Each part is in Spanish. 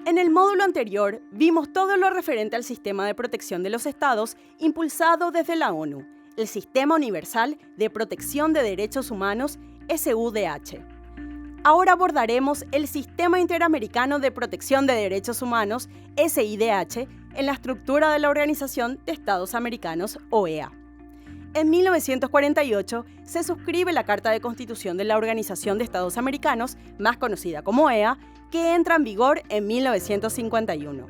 En el módulo anterior vimos todo lo referente al sistema de protección de los estados impulsado desde la ONU, el Sistema Universal de Protección de Derechos Humanos, SUDH. Ahora abordaremos el Sistema Interamericano de Protección de Derechos Humanos, SIDH, en la estructura de la Organización de Estados Americanos, OEA. En 1948 se suscribe la Carta de Constitución de la Organización de Estados Americanos, más conocida como OEA, que entra en vigor en 1951.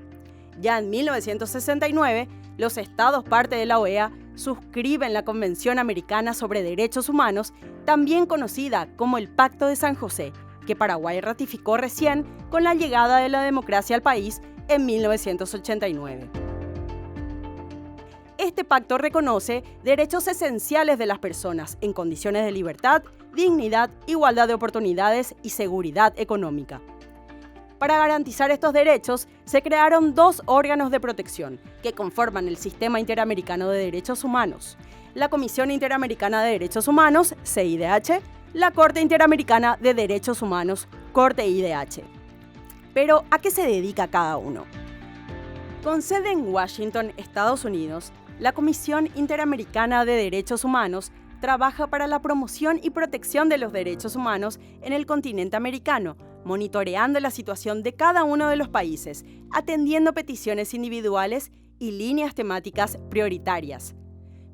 Ya en 1969, los estados parte de la OEA suscriben la Convención Americana sobre Derechos Humanos, también conocida como el Pacto de San José, que Paraguay ratificó recién con la llegada de la democracia al país en 1989. Este pacto reconoce derechos esenciales de las personas en condiciones de libertad, dignidad, igualdad de oportunidades y seguridad económica. Para garantizar estos derechos, se crearon dos órganos de protección que conforman el Sistema Interamericano de Derechos Humanos: la Comisión Interamericana de Derechos Humanos, CIDH, la Corte Interamericana de Derechos Humanos, Corte IDH. Pero, ¿a qué se dedica cada uno? Con sede en Washington, Estados Unidos, la Comisión Interamericana de Derechos Humanos trabaja para la promoción y protección de los derechos humanos en el continente americano, monitoreando la situación de cada uno de los países, atendiendo peticiones individuales y líneas temáticas prioritarias.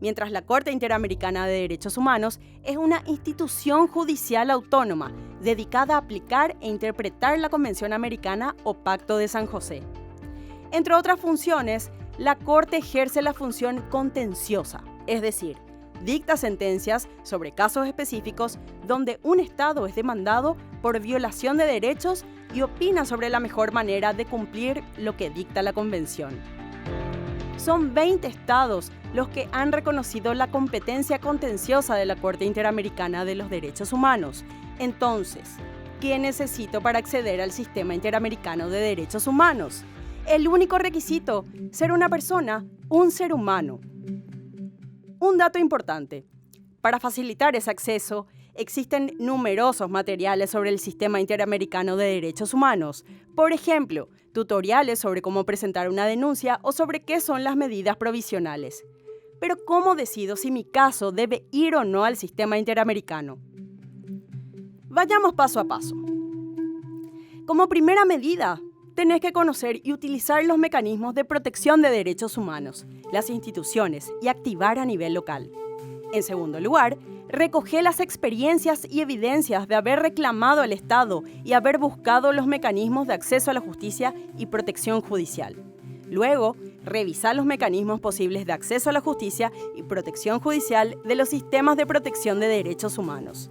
Mientras la Corte Interamericana de Derechos Humanos es una institución judicial autónoma dedicada a aplicar e interpretar la Convención Americana o Pacto de San José. Entre otras funciones, la Corte ejerce la función contenciosa, es decir, dicta sentencias sobre casos específicos donde un Estado es demandado por violación de derechos y opina sobre la mejor manera de cumplir lo que dicta la Convención. Son 20 estados los que han reconocido la competencia contenciosa de la Corte Interamericana de los Derechos Humanos. Entonces, ¿qué necesito para acceder al Sistema Interamericano de Derechos Humanos? El único requisito: ser una persona, un ser humano. Un dato importante: para facilitar ese acceso, existen numerosos materiales sobre el Sistema Interamericano de Derechos Humanos. Por ejemplo, tutoriales sobre cómo presentar una denuncia o sobre qué son las medidas provisionales. Pero ¿cómo decido si mi caso debe ir o no al Sistema Interamericano? Vayamos paso a paso. Como primera medida, tenés que conocer y utilizar los mecanismos de protección de derechos humanos, las instituciones y activar a nivel local. En segundo lugar, recoger las experiencias y evidencias de haber reclamado al Estado y haber buscado los mecanismos de acceso a la justicia y protección judicial. Luego, revisar los mecanismos posibles de acceso a la justicia y protección judicial de los sistemas de protección de derechos humanos.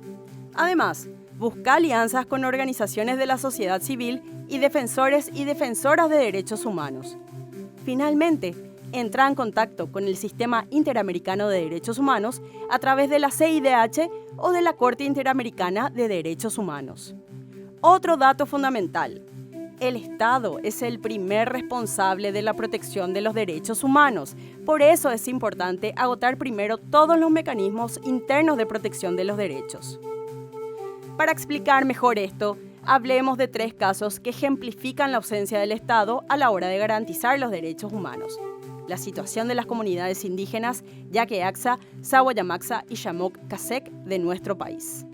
Además, busca alianzas con organizaciones de la sociedad civil y defensores y defensoras de derechos humanos. Finalmente, entra en contacto con el Sistema Interamericano de Derechos Humanos a través de la CIDH o de la Corte Interamericana de Derechos Humanos. Otro dato fundamental: el Estado es el primer responsable de la protección de los derechos humanos. Por eso es importante agotar primero todos los mecanismos internos de protección de los derechos. Para explicar mejor esto, hablemos de 3 casos que ejemplifican la ausencia del Estado a la hora de garantizar los derechos humanos: la situación de las comunidades indígenas Yaque-Axta, Sawa-Yamaksa y Yamoc-Casec de nuestro país.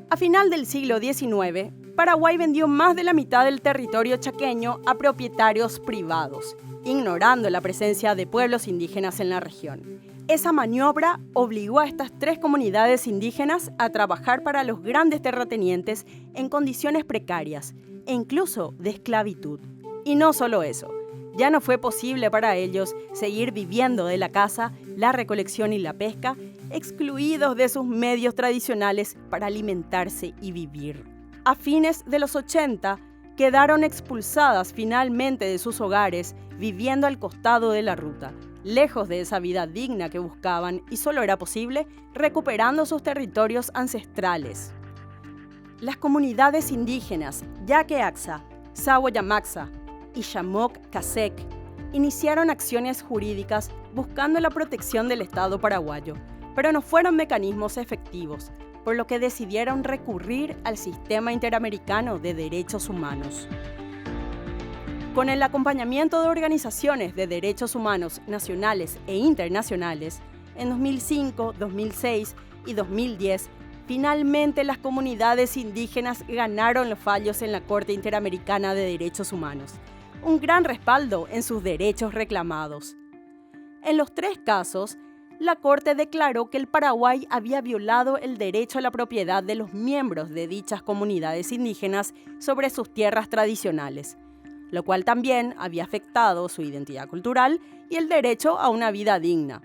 A final del siglo XIX, Paraguay vendió más de la mitad del territorio chaqueño a propietarios privados, ignorando la presencia de pueblos indígenas en la región. Esa maniobra obligó a estas 3 comunidades indígenas a trabajar para los grandes terratenientes en condiciones precarias e incluso de esclavitud. Y no solo eso, ya no fue posible para ellos seguir viviendo de la caza, la recolección y la pesca, excluidos de sus medios tradicionales para alimentarse y vivir. A fines de los 80, quedaron expulsadas finalmente de sus hogares, viviendo al costado de la ruta, lejos de esa vida digna que buscaban, y solo era posible recuperando sus territorios ancestrales. Las comunidades indígenas Yaque-Axta, Sawa-Yamaksa y Yamoc-Casec iniciaron acciones jurídicas buscando la protección del Estado paraguayo, pero no fueron mecanismos efectivos, por lo que decidieron recurrir al Sistema Interamericano de Derechos Humanos. Con el acompañamiento de organizaciones de derechos humanos nacionales e internacionales, en 2005, 2006 y 2010, finalmente las comunidades indígenas ganaron los fallos en la Corte Interamericana de Derechos Humanos, un gran respaldo en sus derechos reclamados. En los 3 casos, la Corte declaró que el Paraguay había violado el derecho a la propiedad de los miembros de dichas comunidades indígenas sobre sus tierras tradicionales, lo cual también había afectado su identidad cultural y el derecho a una vida digna.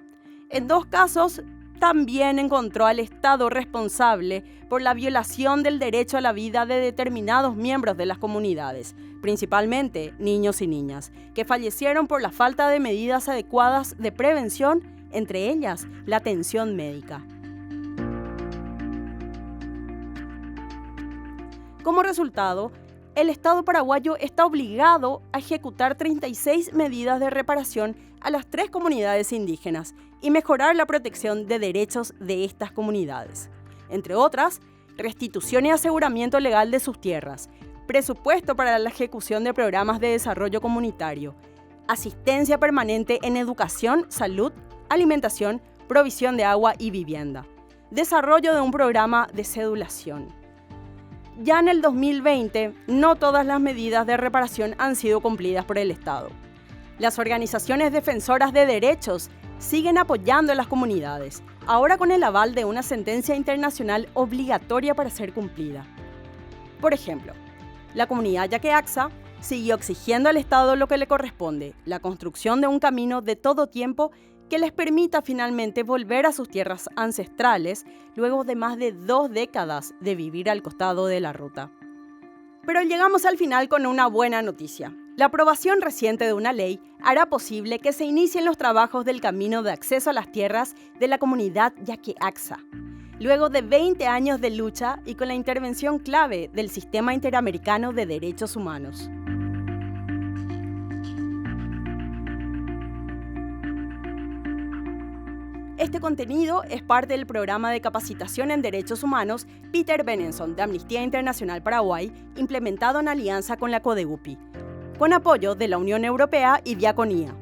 En 2 casos, también encontró al Estado responsable por la violación del derecho a la vida de determinados miembros de las comunidades, principalmente niños y niñas, que fallecieron por la falta de medidas adecuadas de prevención, entre ellas la atención médica. Como resultado, el Estado paraguayo está obligado a ejecutar 36 medidas de reparación a las 3 comunidades indígenas y mejorar la protección de derechos de estas comunidades. Entre otras, restitución y aseguramiento legal de sus tierras, presupuesto para la ejecución de programas de desarrollo comunitario, asistencia permanente en educación, salud, alimentación, provisión de agua y vivienda, desarrollo de un programa de cedulación. Ya en el 2020, no todas las medidas de reparación han sido cumplidas por el Estado. Las organizaciones defensoras de derechos siguen apoyando a las comunidades, ahora con el aval de una sentencia internacional obligatoria para ser cumplida. Por ejemplo, la comunidad Yaqueaxa siguió exigiendo al Estado lo que le corresponde, la construcción de un camino de todo tiempo que les permita finalmente volver a sus tierras ancestrales luego de más de 2 décadas de vivir al costado de la ruta. Pero llegamos al final con una buena noticia. La aprobación reciente de una ley hará posible que se inicien los trabajos del camino de acceso a las tierras de la comunidad Yaqueaxa, luego de 20 años de lucha y con la intervención clave del Sistema Interamericano de Derechos Humanos. Este contenido es parte del programa de capacitación en derechos humanos Peter Benenson de Amnistía Internacional Paraguay, implementado en alianza con la CODEUPI, con apoyo de la Unión Europea y Diaconía.